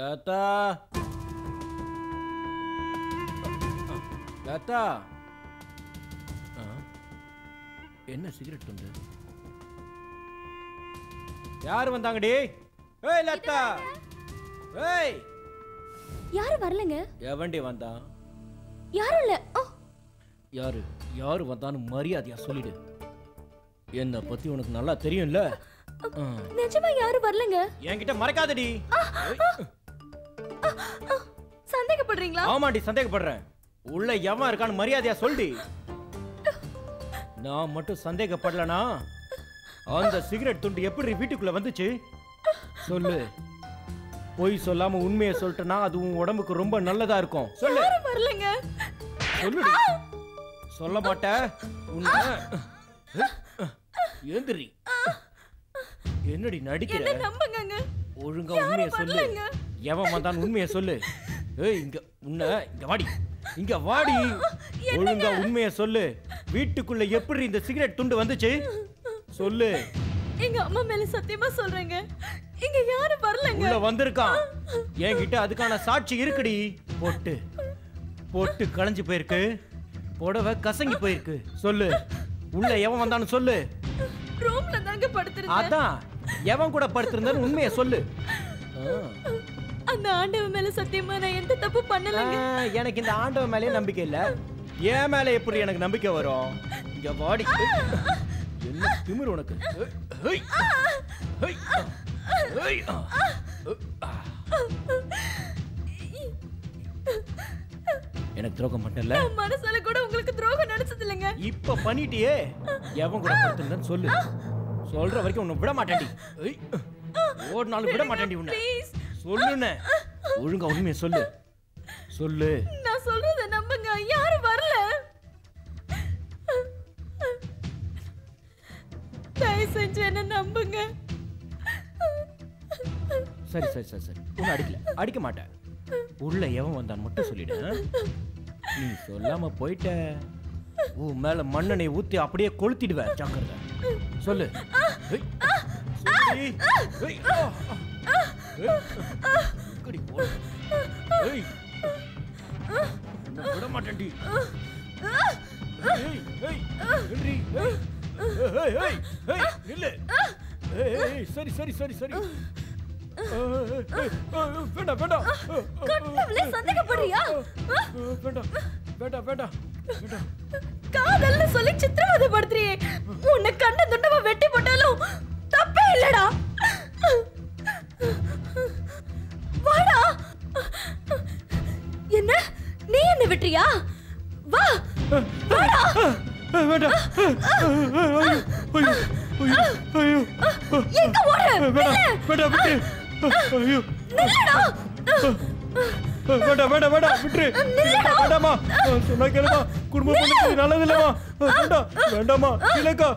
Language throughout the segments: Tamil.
லதா லதா என்ன சிகரெட் வந்து யாரு வந்தாங்கடி? ஏய் லதா, ஏய் யாரு வரலங்க. எவன்டி வந்தா? யாரும் இல்ல. யாரு வந்தான்னு மரியாதையா சொல்லிடு. என்ன பத்தி உனக்கு நல்லா தெரியும்ல. நிஜமா யாரும் வரலங்க. என்கிட்ட மறைக்காதடி. சந்தேகப்படுறீங்களா? ஆமாடி, சந்தேகப்படுறேன். உள்ள எவன் இருக்கான்னு மரியாதையா சொல்டி. நான் மட்டும் சந்தேகப்படலனா அந்த சிகரெட் துண்டு எப்படி வீட்டுக்குள்ள வந்துச்சு சொல்லு. போய் சொல்லாம உண்மையை சொல்லிட்டனா அது உன் உடம்புக்கு ரொம்ப நல்லதா இருக்கும். சொல்லு. வரலங்க. சொல்லுடி. சொல்ல மாட்ட? உண்மை ஏந்திரி. என்னடி நடிக்கிற? என்ன நம்புங்கங்க. ஒழுங்கா உண்மையை சொல்லு. எவன் வந்தான் உண்மையை சொல்லு. ஏய் இங்க வாடி. இங்க வாடி. ஒழுங்கா உண்மையை சொல்லு. வீட்டுக்குள்ள எப்படி இந்த சிகரெட் துண்டு வந்துச்சு சொல்லு. எங்க அம்மா மேல சத்தியமா சொல்றேங்க, இங்க யாரும் வரலங்க. உள்ள வந்திருக்கான். என்கிட்ட அதுக்கான சாட்சி இருக்குடி. போட்டு களைஞ்சு போயிருக்கு. புடவை கசங்கி போயிருக்கு. சொல்லு. உள்ள எவன் வந்தான்னு சொல்லு. ரூம்ல தாங்க படுத்துறேன். அதான் எவன் கூட படுத்திருந்தான்னு உண்மையை சொல்லு. அந்த ஆண்டவன் மேல சத்தியமா நான் எந்த தப்பு பண்ணலங்க. எனக்கு இந்த ஆண்டவன் மேலே நம்பிக்கை இல்ல. என் மேல எப்படி எனக்கு நம்பிக்கை வரும்? இங்க வாடி. என்ன திமிரு உனக்கு? எனக்கு துரோகம் பண்ணல. மனசால கூட உங்களுக்கு துரோகம் நடச்சது இல்லங்க. இப்ப பண்ணிட்டியே. எவன் கூட படுத்திருந்தன்னு சொல்லு. சொல்ற வரைக்கும் உன்னை விட மாட்டேன்டி. ஒரு நாள் விட மாட்டேன்டி உன்னை. சொல்லுனே. ஒழுங்கா உண்மையை சொல்லு. சொல்லு. நான் சொல்றத நம்புங்க. யாரும் வரல. தயவு செஞ்சு என்ன நம்புங்க. சரி. உன்னை அடிக்க மாட்டேன். உள்ள எவன் வந்தான் மட்டும் சொல்லிடு. நீ சொல்லாம போயிட்ட உன் மேல மண்ணெண்ணெய் ஊத்தி அப்படியே கொளுத்திடுவேன். ஜாக்கிரதை. சொல்லு. விட மாட்டேன்டி. சரி. வேண்டாம். சந்தேகப்படுறியா? வேண்டாம். காதல்னு சொல்லி சித்திரவதைப்படுத்துறியே. உன்னை கண்ட துண்டமா வெட்டி போட்டாலும் தப்பே இல்லடா. வாடா. என்ன நீ என்ன விட்டுறியா? வாடா. வேண்டாம். எங்க ஓடுற? வேண்டாம் விட்டு. நில்லுடா. வேண்டாம் விட்டு. வேண்டாமா சொன்னா கேளுமா. குடும்பம் பண்ணது நல்லது இல்லமா. வேண்டாமா இல்லக்கா.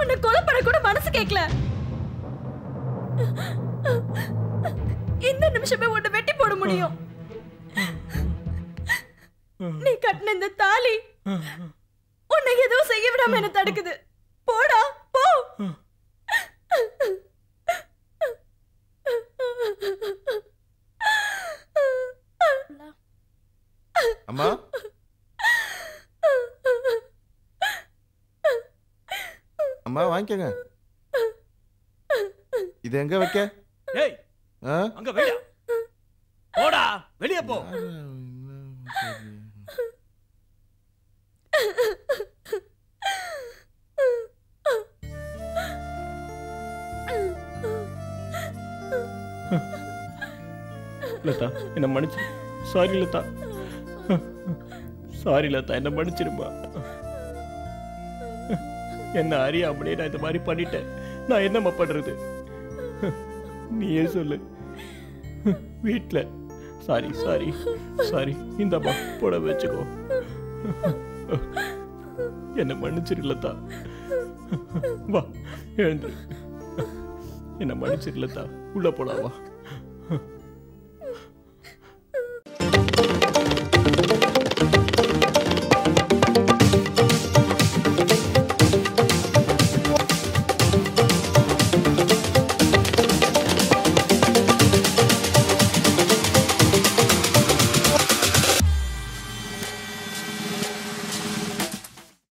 உன்னை கொலை பண்ண கூட மனசு கேட்கல. இந்த நிமிஷமே உன்னை வெட்டி போட முடியும். நீ கட்டின இந்த தாலி உன்னை எதுவும் செய்ய விடாம என்ன தடுக்குது. போடா போ. அம்மா அம்மா வாங்கிக்கங்க. இது எங்க வைக்க? ஏய் அங்க வெளிய போடா. வெளிய போ. லதா என்ன மன்னிச்சு. சாரி லதா என்ன மன்னிச்சிருப்பா. என்ன அறியாமலே நான் இந்த மாதிரி பண்ணிட்டேன். நான் என்னம்மா பண்றது? நீயே சொல்லு. வீட்ல சாரி இந்தம்மா போட வச்சுக்கோ. என்ன மன்னிச்சிருலதா. வா எழுந்து. என்ன மன்னிச்சிருலதா. உள்ள போலாம் வா.